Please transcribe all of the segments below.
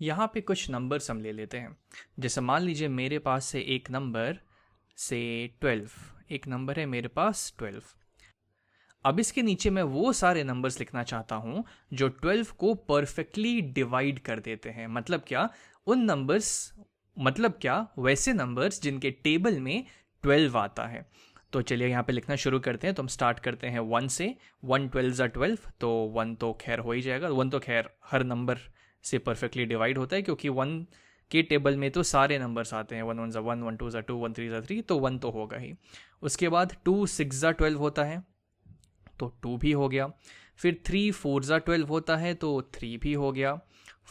यहाँ पे कुछ नंबर्स हम ले लेते हैं। जैसे मान लीजिए मेरे पास से एक नंबर से 12, एक नंबर है मेरे पास 12। अब इसके नीचे मैं वो सारे नंबर्स लिखना चाहता हूँ जो 12 को परफेक्टली डिवाइड कर देते हैं। मतलब क्या, उन नंबर्स, मतलब क्या, वैसे नंबर्स जिनके टेबल में 12 आता है। तो चलिए यहाँ पे लिखना शुरू करते हैं। तो हम स्टार्ट करते हैं 1 से। 1 12 ज़ा 12, तो 1 तो खैर हो ही जाएगा। 1 तो खैर हर नंबर से परफेक्टली डिवाइड होता है, क्योंकि 1 के टेबल में तो सारे नंबर्स आते हैं। 1 1 ज़ा 1, 1 2 ज़ा 2, 1 3 ज़ा 3, तो 1 तो होगा ही। उसके बाद 2 6 ज़ा 12 होता है, तो 2 भी हो गया। फिर 3 4 ज़ा 12 होता है, तो 3 भी हो गया।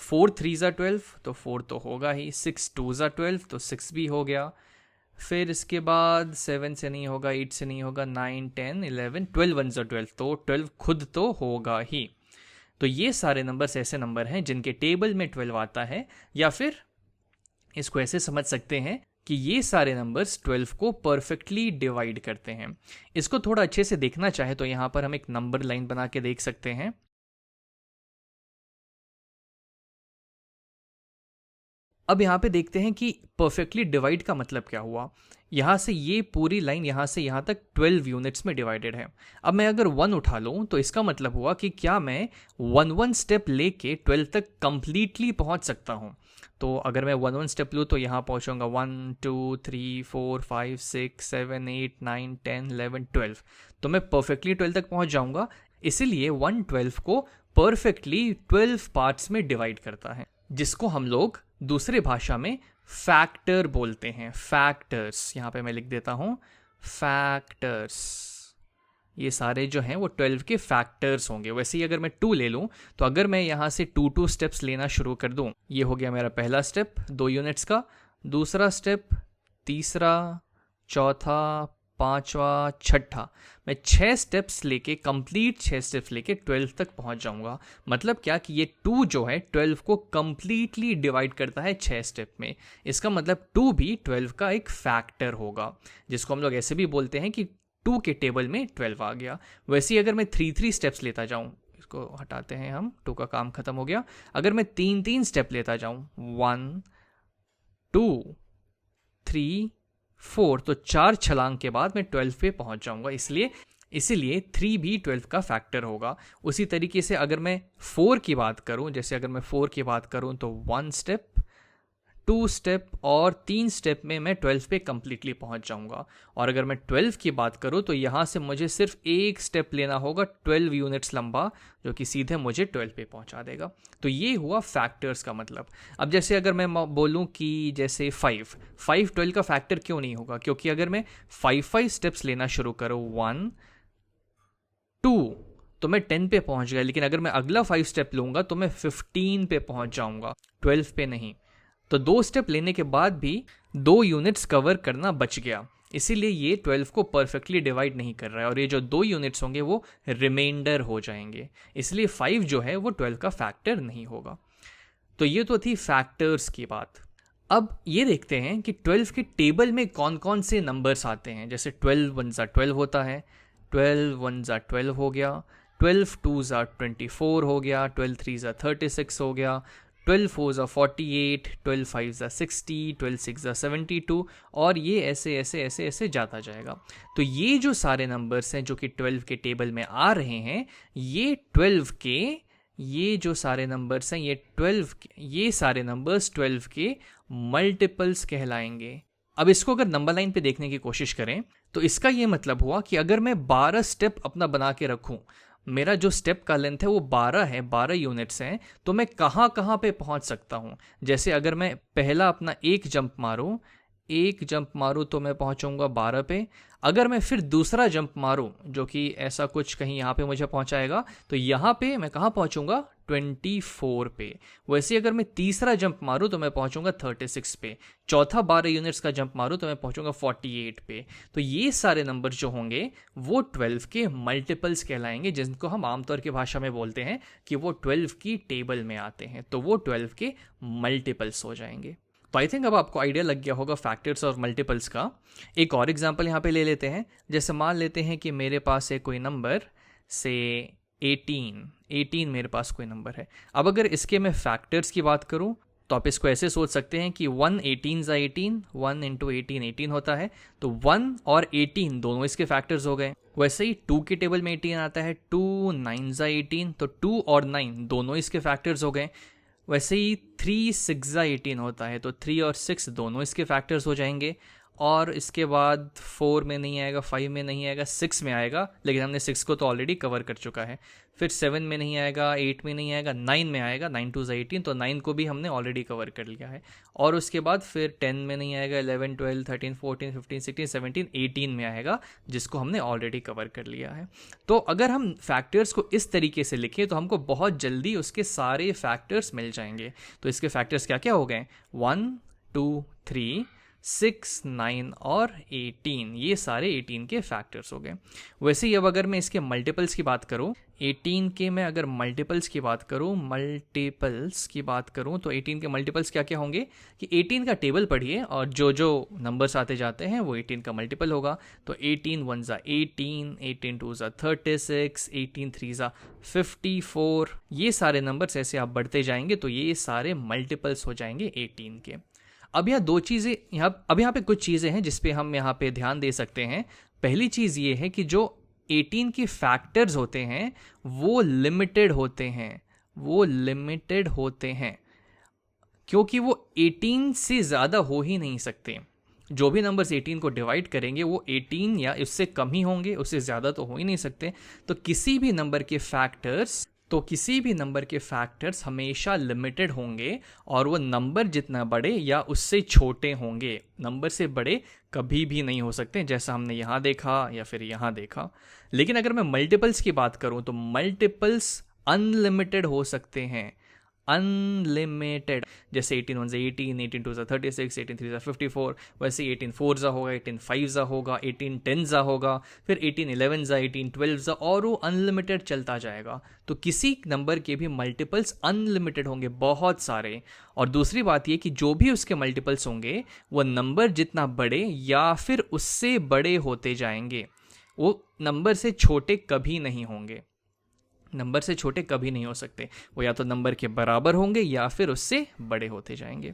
4 3 ज़ा 12, तो 4 तो होगा ही। 6 2 ज़ा 12, तो 6 भी हो गया। फिर इसके बाद 7 से नहीं होगा, 8 से नहीं होगा, 9 10 11 12 1 ज़ा 12, तो 12 खुद तो होगा ही। तो ये सारे नंबर्स ऐसे नंबर हैं जिनके टेबल में 12 आता है। या फिर इसको ऐसे समझ सकते हैं कि ये सारे नंबर्स 12 को परफेक्टली डिवाइड करते हैं। इसको थोड़ा अच्छे से देखना चाहे तो यहाँ पर हम एक नंबर लाइन बना के देख सकते हैं। अब यहाँ पे देखते हैं कि परफेक्टली डिवाइड का मतलब क्या हुआ। यहाँ से ये पूरी लाइन यहाँ से यहाँ तक 12 यूनिट्स में डिवाइडेड है। अब मैं अगर 1 उठा लूँ तो इसका मतलब हुआ कि क्या मैं 1 स्टेप लेके 12 तक कंप्लीटली पहुँच सकता हूँ। तो अगर मैं 1 स्टेप लूँ तो यहाँ पहुँचूंगा 1 2 3 4 5 6 7 8 9 10 11 12, तो मैं परफेक्टली 12 तक पहुँच जाऊँगा। इसीलिए 112 को परफेक्टली 12 पार्ट्स में डिवाइड करता है, जिसको हम लोग दूसरे भाषा में फैक्टर बोलते हैं। फैक्टर्स, यहाँ पे मैं लिख देता हूँ फैक्टर्स। ये सारे जो हैं वो 12 के फैक्टर्स होंगे। वैसे ही अगर मैं 2 ले लूँ तो अगर मैं यहाँ से 2 स्टेप्स लेना शुरू कर दूँ, ये हो गया मेरा पहला स्टेप 2 यूनिट्स का। दूसरा स्टेप, तीसरा, चौथा, पांचवा, छठा, मैं 6 स्टेप्स लेके, कंप्लीट 6 स्टेप्स लेके 12 तक पहुंच जाऊंगा। मतलब क्या कि ये 2 जो है 12 को कंप्लीटली डिवाइड करता है 6 स्टेप में। इसका मतलब 2 भी 12 का एक फैक्टर होगा, जिसको हम लोग ऐसे भी बोलते हैं कि 2 के टेबल में 12 आ गया। वैसे ही अगर मैं 3 स्टेप्स लेता जाऊं, इसको हटाते हैं हम, 2 का काम खत्म हो गया। अगर मैं 3 स्टेप लेता जाऊं, 1 2 3 4, तो 4 छलांग के बाद मैं 12 पे पहुंच जाऊंगा। इसीलिए 3 भी 12 का फैक्टर होगा। उसी तरीके से अगर मैं 4 की बात करूं, जैसे अगर मैं 4 की बात करूं तो 1 स्टेप, 2 स्टेप और 3 स्टेप में मैं 12 पे कंप्लीटली पहुंच जाऊंगा। और अगर मैं 12 की बात करूं तो यहां से मुझे सिर्फ एक स्टेप लेना होगा 12 यूनिट्स लंबा, जो कि सीधे मुझे 12 पे पहुंचा देगा। तो ये हुआ फैक्टर्स का मतलब। अब जैसे अगर मैं बोलूं कि जैसे 5 12 का फैक्टर क्यों नहीं होगा, क्योंकि अगर मैं 5 स्टेप्स लेना शुरू करूं, 1 2, तो मैं 10 पे पहुंच गया। लेकिन अगर मैं अगला 5 स्टेप लूंगा तो मैं 15 पे पहुंच जाऊंगा, 12 पे नहीं। तो 2 स्टेप लेने के बाद भी 2 यूनिट्स कवर करना बच गया। इसीलिए ये 12 को परफेक्टली डिवाइड नहीं कर रहा है, और ये जो 2 यूनिट्स होंगे वो रिमाइंडर हो जाएंगे। इसलिए 5 जो है वो 12 का फैक्टर नहीं होगा। तो ये तो थी फैक्टर्स की बात। अब ये देखते हैं कि 12 के टेबल में कौन कौन से नंबर्स आते हैं। जैसे 12 1 ज़ा 12 होता है, 12 1 ज़ा 12 हो गया, 12 2 ज़ा 24 हो गया, 12 3 ज़ा 36 हो गया, 12 4 ज़ा 48, 12 5 ज़ा 60, 12 6 ज़ा 72, और ये ऐसे ऐसे ऐसे ऐसे जाता जाएगा। तो ये जो सारे नंबर्स हैं जो कि 12 के टेबल में आ रहे हैं, ये 12 के, ये जो सारे नंबर्स हैं, ये सारे नंबर्स 12 के मल्टीपल्स कहलाएंगे। अब इसको अगर नंबर लाइन पे देखने की कोशिश करें तो इसका ये मतलब हुआ कि अगर मैं 12 स्टेप अपना बना के रखूं, मेरा जो स्टेप का लेंथ है वो 12 है, 12 यूनिट्स हैं, तो मैं कहाँ कहाँ पे पहुंच सकता हूं। जैसे अगर मैं पहला अपना एक जंप मारूं तो मैं पहुंचूंगा 12 पे। अगर मैं फिर दूसरा जंप मारूं, जो कि ऐसा कुछ कहीं यहाँ पे मुझे पहुंचाएगा, तो यहाँ पे मैं कहाँ पहुंचूंगा, 24 पे। वैसे अगर मैं तीसरा जंप मारूं तो मैं पहुंचूंगा 36 पे। चौथा 12 यूनिट्स का जंप मारूं तो मैं पहुंचूंगा 48 पे। तो ये सारे नंबर जो होंगे वो 12 के मल्टीपल्स कहलाएंगे, जिनको हम आमतौर की भाषा में बोलते हैं कि वो 12 की टेबल में आते हैं, तो वो 12 के मल्टीपल्स हो जाएंगे। तो आई थिंक अब आपको आइडिया लग गया होगा फैक्टर्स और मल्टीपल्स का। एक और एग्जांपल यहाँ पे ले लेते हैं। जैसे मान लेते हैं कि मेरे पास है कोई नंबर से 18 मेरे पास कोई नंबर है। अब अगर इसके मैं फैक्टर्स की बात करूँ, तो आप इसको ऐसे सोच सकते हैं कि 1 18 ज़ा 18, 1 इंटू 18 18 होता है, तो 1 और 18 दोनों इसके फैक्टर्स हो गए। वैसे ही 2 के टेबल में 18 आता है, 2 9 ज़ा 18, तो 2 और 9 दोनों इसके फैक्टर्स हो गए। वैसे ही 3 6 ज़ा 18 होता है, तो 3 और 6 दोनों इसके फैक्टर्स हो जाएंगे। और इसके बाद 4 में नहीं आएगा, 5 में नहीं आएगा, 6 में आएगा, लेकिन हमने 6 को तो ऑलरेडी कवर कर चुका है। फिर 7 में नहीं आएगा, 8 में नहीं आएगा, 9 में आएगा, 9 2 18, तो 9 को भी हमने ऑलरेडी कवर कर लिया है। और उसके बाद फिर 10 में नहीं आएगा, 11 12 13 14 15 16 17 18 में आएगा, जिसको हमने ऑलरेडी कवर कर लिया है। तो अगर हम फैक्टर्स को इस तरीके से लिखें तो हमको बहुत जल्दी उसके सारे फैक्टर्स मिल जाएंगे। तो इसके फैक्टर्स क्या क्या हो गए, 1 2 3 6 9 और 18, ये सारे 18 के फैक्टर्स हो गए। वैसे ही अब अगर मैं इसके मल्टीपल्स की बात करूं, 18 के मैं अगर मल्टीपल्स की बात करूं तो 18 के मल्टीपल्स क्या क्या होंगे कि 18 का टेबल पढ़िए और जो जो नंबर्स आते जाते हैं वो 18 का मल्टीपल होगा। तो 18 1 ज़ा 18, 18 2 ज़ा 36, 18 3 ज़ा 54, ये सारे नंबर्स ऐसे आप बढ़ते जाएंगे तो ये सारे मल्टीपल्स हो जाएंगे 18 के। अब यहाँ दो चीज़ें यहाँ पे कुछ चीज़ें हैं जिस पे हम यहाँ पे ध्यान दे सकते हैं। पहली चीज़ ये है कि जो 18 के फैक्टर्स होते हैं वो लिमिटेड होते हैं क्योंकि वो 18 से ज़्यादा हो ही नहीं सकते। जो भी नंबर्स 18 को डिवाइड करेंगे वो 18 या उससे कम ही होंगे, उससे ज़्यादा तो हो ही नहीं सकते। तो किसी भी नंबर के फैक्टर्स हमेशा लिमिटेड होंगे और वो नंबर जितना बड़े या उससे छोटे होंगे, नंबर से बड़े कभी भी नहीं हो सकते, जैसा हमने यहाँ देखा या फिर यहाँ देखा। लेकिन अगर मैं मल्टीपल्स की बात करूँ तो मल्टीपल्स अनलिमिटेड हो सकते हैं, अनलिमिटेड। जैसे 18 1 ज़ा 18, 18 2 ज़ा 36, 18 3 ज़ा 54, वैसे 18 4 ज़ा होगा, 18 5 ज़ा होगा, 18 10 ज़ा होगा, फिर 18 11 ज़ा, 18 12 ज़ा, और वो अनलिमिटेड चलता जाएगा। तो किसी नंबर के भी मल्टीपल्स अनलिमिटेड होंगे, बहुत सारे। और दूसरी बात ये कि जो भी उसके मल्टीपल्स होंगे वो नंबर जितना बड़े या फिर उससे बड़े होते जाएंगे, वो नंबर से छोटे कभी नहीं होंगे, नंबर से छोटे कभी नहीं हो सकते। वो या तो नंबर के बराबर होंगे या फिर उससे बड़े होते जाएंगे।